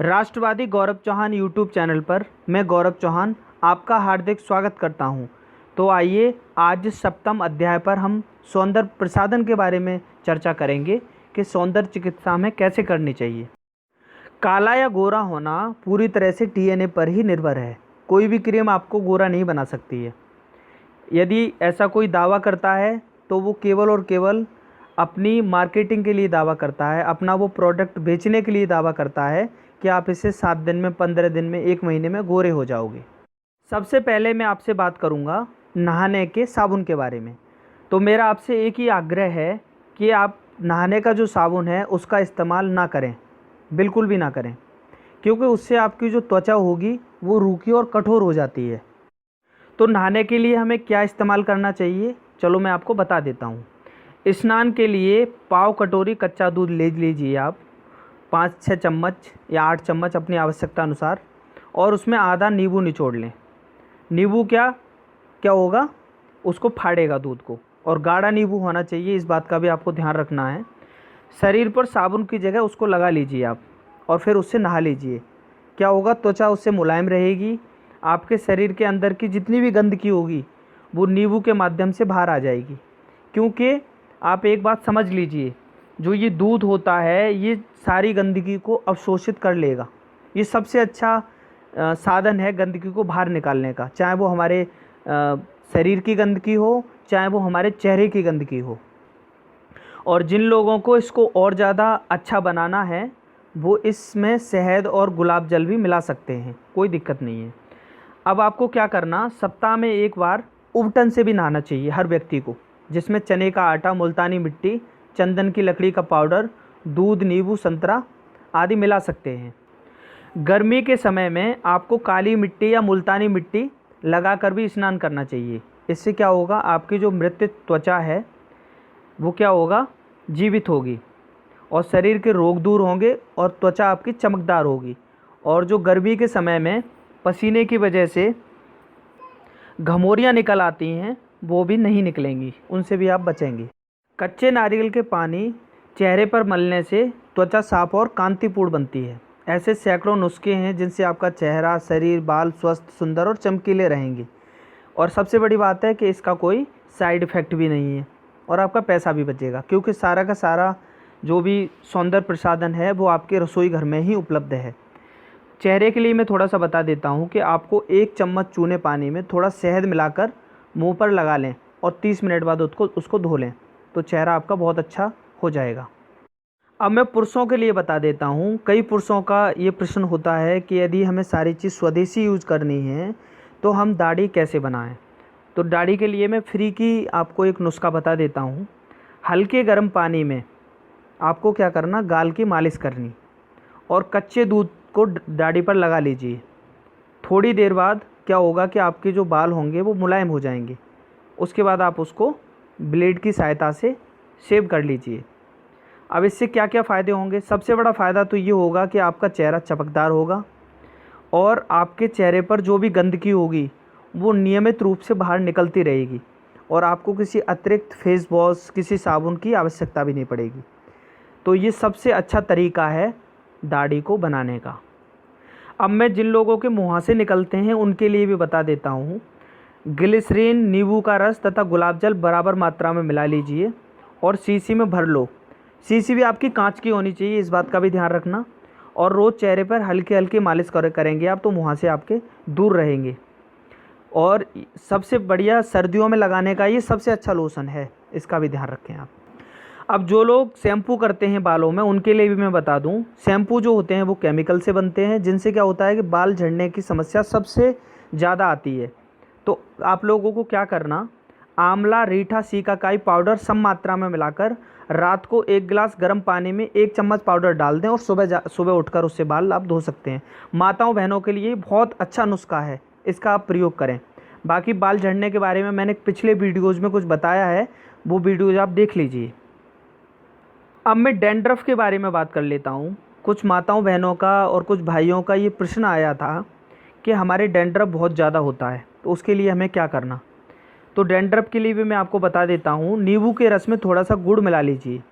राष्ट्रवादी गौरव Chauhan YouTube channel पर मैं गौरव चौहान आपका हार्दिक स्वागत करता हूं। तो आइए आज सप्तम अध्याय पर हम सौंदर्य प्रसाधन के बारे में चर्चा करेंगे कि सौंदर्य चिकित्सा हमें कैसे करनी चाहिए। काला या गोरा होना पूरी तरह से डीएनए पर ही निर्भर है। कोई भी क्रीम आपको गोरा नहीं बना सकती है। यदि ऐसा कोई दावा करता है तो वो केवल और केवल अपनी मार्केटिंग के लिए दावा करता है, अपना वो प्रोडक्ट बेचने के लिए दावा करता है कि आप इसे 7 दिन में, 15 दिन में, 1 महीने में गोरे हो जाओगे। सबसे पहले मैं आपसे बात करूंगा नहाने के साबुन के बारे में। तो मेरा आपसे एक ही आग्रह है कि आप नहाने का जो साबुन है उसका इस्तेमाल ना करें, बिल्कुल भी ना करें, क्योंकि उससे आपकी जो त्वचा होगी वो रूखी और कठोर हो जाती है। तो नहाने के लिए हमें क्या इस्तेमाल करना चाहिए, चलो मैं आपको बता देता हूँ। स्नान के लिए पाव कटोरी कच्चा दूध ले लीजिए आप, 5-6 चम्मच या 8 चम्मच अपनी आवश्यकता अनुसार, और उसमें आधा नींबू निचोड़ लें। नींबू क्या क्या होगा, उसको फाड़ेगा दूध को, और गाढ़ा नींबू होना चाहिए, इस बात का भी आपको ध्यान रखना है। शरीर पर साबुन की जगह उसको लगा लीजिए आप, और फिर उससे नहा लीजिए। क्या होगा, त्वचा उससे मुलायम रहेगी। आपके शरीर के अंदर की जितनी भी गंदगी होगी वो नींबू के माध्यम से बाहर आ जाएगी। क्योंकि आप एक बात समझ लीजिए, जो ये दूध होता है ये सारी गंदगी को अवशोषित कर लेगा। ये सबसे अच्छा साधन है गंदगी को बाहर निकालने का, चाहे वो हमारे शरीर की गंदगी हो, चाहे वो हमारे चेहरे की गंदगी हो। और जिन लोगों को इसको और ज़्यादा अच्छा बनाना है वो इसमें शहद और गुलाब जल भी मिला सकते हैं, कोई दिक्कत नहीं है। अब आपको क्या करना, सप्ताह में एक बार उबटन से भी नहाना चाहिए हर व्यक्ति को, जिसमें चने का आटा, मुल्तानी मिट्टी, चंदन की लकड़ी का पाउडर, दूध, नींबू, संतरा आदि मिला सकते हैं। गर्मी के समय में आपको काली मिट्टी या मुल्तानी मिट्टी लगाकर भी स्नान करना चाहिए। इससे क्या होगा, आपकी जो मृत त्वचा है वो क्या होगा, जीवित होगी, और शरीर के रोग दूर होंगे और त्वचा आपकी चमकदार होगी। और जो गर्मी के समय में पसीने की वजह से घमौरियाँ निकल आती हैं वो भी नहीं निकलेंगी, उनसे भी आप बचेंगे। कच्चे नारियल के पानी चेहरे पर मलने से त्वचा साफ और कांतिपूर्ण बनती है। ऐसे सैकड़ों नुस्खे हैं जिनसे आपका चेहरा, शरीर, बाल स्वस्थ, सुंदर और चमकीले रहेंगे। और सबसे बड़ी बात है कि इसका कोई साइड इफ़ेक्ट भी नहीं है, और आपका पैसा भी बचेगा, क्योंकि सारा का सारा जो भी सौंदर्य प्रसाधन है वो आपके रसोई घर में ही उपलब्ध है। चेहरे के लिए मैं थोड़ा सा बता देता हूँ कि आपको 1 चम्मच चूने पानी में थोड़ा शहद मिलाकर मुंह पर लगा लें और 30 मिनट बाद उसको धो लें, तो चेहरा आपका बहुत अच्छा हो जाएगा। अब मैं पुरुषों के लिए बता देता हूँ। कई पुरुषों का ये प्रश्न होता है कि यदि हमें सारी चीज़ स्वदेशी यूज करनी है तो हम दाढ़ी कैसे बनाएं। तो दाढ़ी के लिए मैं फ्री की आपको एक नुस्खा बता देता हूँ। हल्के गर्म पानी में आपको क्या करना, गाल की मालिश करनी, और कच्चे दूध को दाढ़ी पर लगा लीजिए। थोड़ी देर बाद क्या होगा कि आपके जो बाल होंगे वो मुलायम हो जाएंगे। उसके बाद आप उसको ब्लेड की सहायता से शेव कर लीजिए। अब इससे क्या क्या फ़ायदे होंगे, सबसे बड़ा फ़ायदा तो ये होगा कि आपका चेहरा चमकदार होगा, और आपके चेहरे पर जो भी गंदगी होगी वो नियमित रूप से बाहर निकलती रहेगी, और आपको किसी अतिरिक्त फेस वॉश, किसी साबुन की आवश्यकता भी नहीं पड़ेगी। तो ये सबसे अच्छा तरीका है दाढ़ी को बनाने का। अब मैं जिन लोगों के मुहासे निकलते हैं उनके लिए भी बता देता हूँ। ग्लिसरीन, नींबू का रस तथा गुलाब जल बराबर मात्रा में मिला लीजिए और शीशी में भर लो। शीशी भी आपकी कांच की होनी चाहिए, इस बात का भी ध्यान रखना। और रोज़ चेहरे पर हल्की हल्की मालिश करेंगे आप, तो मुहासे आपके दूर रहेंगे। और सबसे बढ़िया सर्दियों में लगाने का ये सबसे अच्छा लोशन है, इसका भी ध्यान रखें आप। अब जो लोग शैम्पू करते हैं बालों में, उनके लिए भी मैं बता दूं, शैम्पू जो होते हैं वो केमिकल से बनते हैं, जिनसे क्या होता है कि बाल झड़ने की समस्या सबसे ज़्यादा आती है। तो आप लोगों को क्या करना, आंवला, रीठा, सीकाकाई पाउडर सम मात्रा में मिलाकर रात को 1 गिलास गर्म पानी में 1 चम्मच पाउडर डाल दें, और सुबह उठकर उससे बाल आप धो सकते हैं। माताओं बहनों के लिए बहुत अच्छा नुस्खा है, इसका आप प्रयोग करें। बाकी बाल झड़ने के बारे में मैंने पिछले वीडियोज़ में कुछ बताया है, वो वीडियोज़ आप देख लीजिए। अब मैं डैंड्रफ के बारे में बात कर लेता हूँ। कुछ माताओं बहनों का और कुछ भाइयों का ये प्रश्न आया था कि हमारे डैंड्रफ बहुत ज़्यादा होता है, तो उसके लिए हमें क्या करना। तो डैंड्रफ के लिए भी मैं आपको बता देता हूँ। नींबू के रस में थोड़ा सा गुड़ मिला लीजिए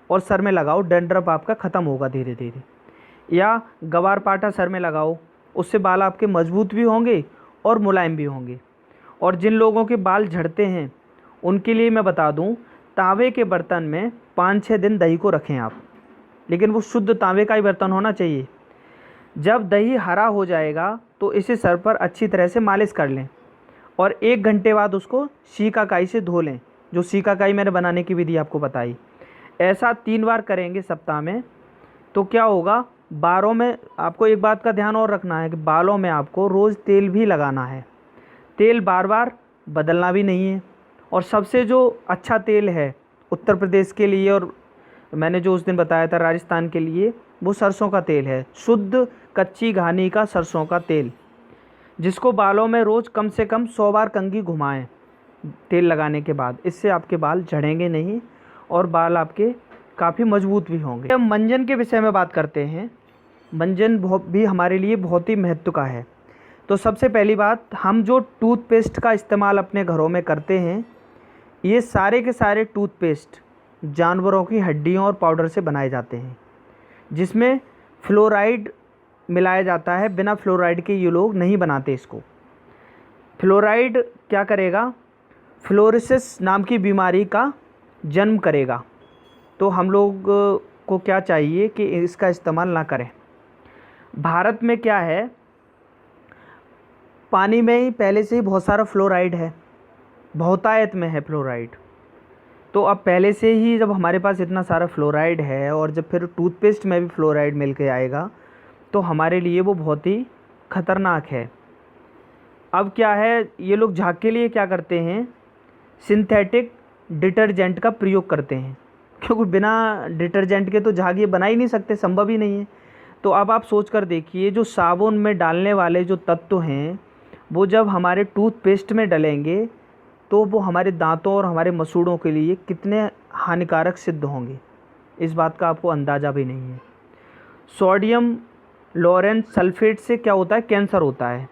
और सर में लगाओ, डैंड्रफ आपका ख़त्म होगा धीरे धीरे। या ग्वारपाठा सर में लगाओ, उससे बाल आपके मजबूत भी होंगे और मुलायम भी होंगे। और जिन लोगों के बाल झड़ते हैं उनके लिए मैं बता दूं, तांबे के बर्तन में 5-6 दिन दही को रखें आप, लेकिन वो शुद्ध तांबे का ही बर्तन होना चाहिए। जब दही हरा हो जाएगा तो इसे सर पर अच्छी तरह से मालिश कर लें और 1 घंटे बाद उसको शिकाकाई से धो लें, जो शिकाकाई मैंने बनाने की विधि आपको बताई। ऐसा 3 बार करेंगे सप्ताह में, तो क्या होगा, बालों में आपको एक बात का ध्यान और रखना है कि बालों में आपको रोज़ तेल भी लगाना है, तेल बार बार बदलना भी नहीं है। और सबसे जो अच्छा तेल है उत्तर प्रदेश के लिए, और मैंने जो उस दिन बताया था राजस्थान के लिए, वो सरसों का तेल है, शुद्ध कच्ची घानी का सरसों का तेल, जिसको बालों में रोज़ कम से कम 100 बार कंघी घुमाएं तेल लगाने के बाद। इससे आपके बाल झड़ेंगे नहीं और बाल आपके काफ़ी मजबूत भी होंगे। अब मंजन के विषय में बात करते हैं। मंजन भी हमारे लिए बहुत ही महत्व का है। तो सबसे पहली बात, हम जो टूथपेस्ट का इस्तेमाल अपने घरों में करते हैं, ये सारे के सारे टूथपेस्ट जानवरों की हड्डियों और पाउडर से बनाए जाते हैं, जिसमें फ्लोराइड मिलाया जाता है। बिना फ्लोराइड के ये लोग नहीं बनाते इसको। फ्लोराइड क्या करेगा, फ्लोरोसिस नाम की बीमारी का जन्म करेगा। तो हम लोग को क्या चाहिए कि इसका इस्तेमाल ना करें। भारत में क्या है, पानी में ही पहले से ही बहुत सारा फ्लोराइड है, बहुतायत में है फ्लोराइड। तो अब पहले से ही जब हमारे पास इतना सारा फ्लोराइड है और जब फिर टूथपेस्ट में भी फ्लोराइड मिल के आएगा तो हमारे लिए वो बहुत ही ख़तरनाक है। अब क्या है, ये लोग झाग के लिए क्या करते हैं, सिंथेटिक डिटर्जेंट का प्रयोग करते हैं, क्योंकि बिना डिटर्जेंट के तो झाग ये बना ही नहीं सकते, संभव ही नहीं है। तो अब आप सोच कर देखिए, जो साबुन में डालने वाले जो तत्व हैं वो जब हमारे टूथपेस्ट में डलेंगे तो वो हमारे दांतों और हमारे मसूड़ों के लिए कितने हानिकारक सिद्ध होंगे, इस बात का आपको अंदाज़ा भी नहीं है। सोडियम लोरेन सल्फेट से क्या होता है, कैंसर होता है,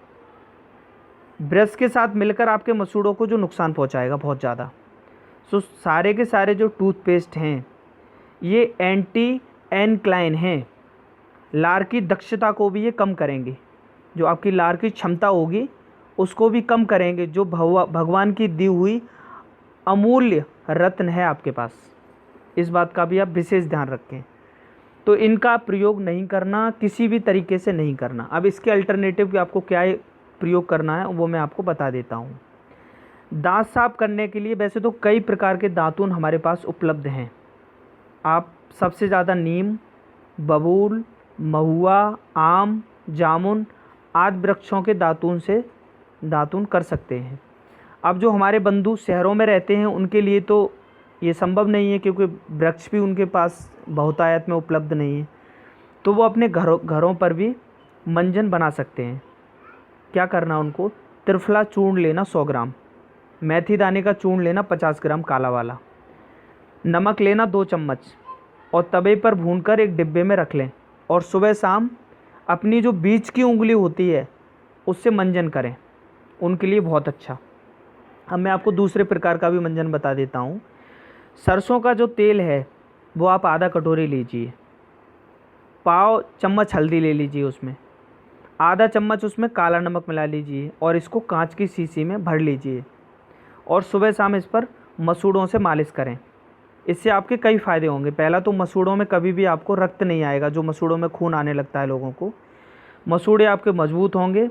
ब्रश के साथ मिलकर आपके मसूड़ों को जो नुकसान पहुंचाएगा बहुत ज़्यादा। सो सारे के सारे जो टूथपेस्ट हैं ये एंटी एनक्लाइन हैं, लार की दक्षता को भी ये कम करेंगे, जो आपकी लार की क्षमता होगी उसको भी कम करेंगे, जो भगवान की दी हुई अमूल्य रत्न है आपके पास। इस बात का भी आप विशेष ध्यान रखें। तो इनका प्रयोग नहीं करना, किसी भी तरीके से नहीं करना। अब इसके अल्टरनेटिव आपको क्या प्रयोग करना है वो मैं आपको बता देता हूँ। दांत साफ करने के लिए वैसे तो कई प्रकार के दातुन हमारे पास उपलब्ध हैं। आप सबसे ज़्यादा नीम, बबूल, महुआ, आम, जामुन आदि वृक्षों के दातुन कर सकते हैं। अब जो हमारे बंधु शहरों में रहते हैं उनके लिए तो ये संभव नहीं है, क्योंकि वृक्ष भी उनके पास बहुतायत में उपलब्ध नहीं है। तो वो अपने घरों पर भी मंजन बना सकते हैं। क्या करना, उनको त्रिफला चूर्ण लेना 100 ग्राम, मेथी दाने का चूर्ण लेना 50 ग्राम काला वाला, नमक लेना 2 चम्मच और तवे पर भूनकर एक डिब्बे में रख लें और सुबह शाम अपनी जो बीच की उंगली होती है उससे मंजन करें, उनके लिए बहुत अच्छा। अब मैं आपको दूसरे प्रकार का भी मंजन बता देता हूँ। सरसों का जो तेल है वो आप आधा कटोरी लीजिए, पाव चम्मच हल्दी ले लीजिए, उसमें आधा चम्मच उसमें काला नमक मिला लीजिए और इसको कांच की शीशी में भर लीजिए और सुबह शाम इस पर मसूड़ों से मालिश करें। इससे आपके कई फ़ायदे होंगे। पहला तो मसूड़ों में कभी भी आपको रक्त नहीं आएगा, जो मसूड़ों में खून आने लगता है लोगों को, मसूड़े आपके मजबूत होंगे,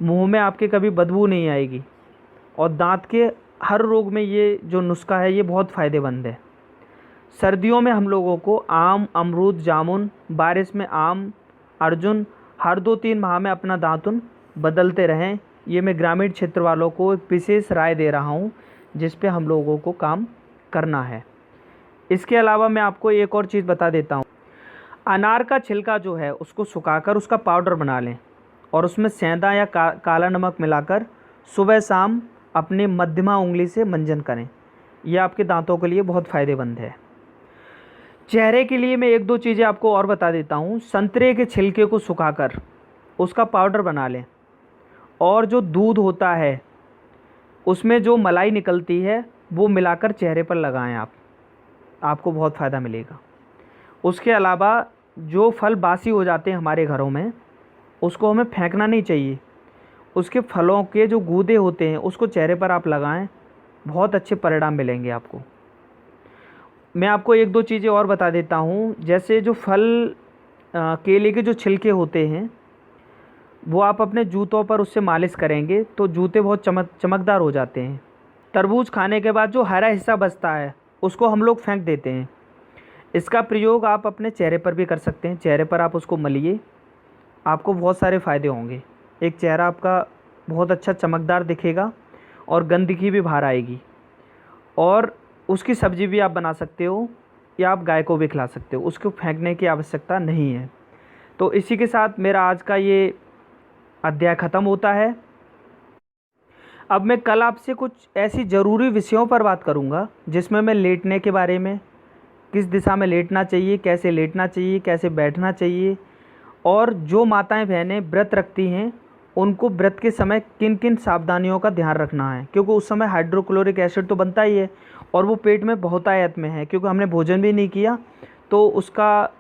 मुंह में आपके कभी बदबू नहीं आएगी और दांत के हर रोग में ये जो नुस्खा है ये बहुत फ़ायदेमंद है। सर्दियों में हम लोगों को आम, अमरूद, जामुन, बारिश में आम, अर्जुन हर 2-3 माह में अपना दातुन बदलते रहें। ये मैं ग्रामीण क्षेत्र वालों को एक विशेष राय दे रहा हूँ जिस पे हम लोगों को काम करना है। इसके अलावा मैं आपको एक और चीज़ बता देता हूँ। अनार का छिलका जो है उसको सुखाकर उसका पाउडर बना लें और उसमें सेंधा या काला नमक मिलाकर सुबह शाम अपने मध्यमा उंगली से मंजन करें। यह आपके दांतों के लिए बहुत फ़ायदेमंद है। चेहरे के लिए मैं 1-2 चीज़ें आपको और बता देता हूँ। संतरे के छिलके को सुखाकर उसका पाउडर बना लें और जो दूध होता है उसमें जो मलाई निकलती है वो मिलाकर चेहरे पर लगाएं आपको बहुत फ़ायदा मिलेगा। उसके अलावा जो फल बासी हो जाते हैं हमारे घरों में, उसको हमें फेंकना नहीं चाहिए। उसके फलों के जो गूदे होते हैं उसको चेहरे पर आप लगाएं, बहुत अच्छे परिणाम मिलेंगे आपको। मैं आपको एक दो चीज़ें और बता देता हूँ। जैसे जो फल केले के जो छिलके होते हैं वो आप अपने जूतों पर उससे मालिश करेंगे तो जूते बहुत चमकदार हो जाते हैं। तरबूज खाने के बाद जो हरा हिस्सा बचता है उसको हम लोग फेंक देते हैं। इसका प्रयोग आप अपने चेहरे पर भी कर सकते हैं। चेहरे पर आप उसको मलिए, आपको बहुत सारे फ़ायदे होंगे। एक चेहरा आपका बहुत अच्छा चमकदार दिखेगा और गंदगी भी बाहर आएगी। और उसकी सब्ज़ी भी आप बना सकते हो या आप गाय को भी खिला सकते हो, उसको फेंकने की आवश्यकता नहीं है। तो इसी के साथ मेरा आज का ये अध्याय ख़त्म होता है। अब मैं कल आपसे कुछ ऐसी ज़रूरी विषयों पर बात करूँगा जिसमें मैं लेटने के बारे में, किस दिशा में लेटना चाहिए, कैसे लेटना चाहिए, कैसे बैठना चाहिए, और जो माताएं बहनें व्रत रखती हैं उनको व्रत के समय किन किन सावधानियों का ध्यान रखना है, क्योंकि उस समय हाइड्रोक्लोरिक एसिड तो बनता ही है और वो पेट में बहुतायत में है, क्योंकि हमने भोजन भी नहीं किया तो उसका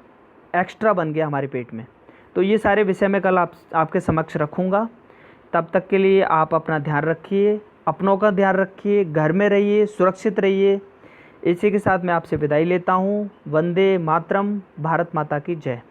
एक्स्ट्रा बन गया हमारे पेट में। तो ये सारे विषय मैं कल आपके समक्ष रखूँगा। तब तक के लिए आप अपना ध्यान रखिए, अपनों का ध्यान रखिए, घर में रहिए, सुरक्षित रहिए। इसी के साथ मैं आपसे विदाई लेता हूँ। वंदे मातरम। भारत माता की जय।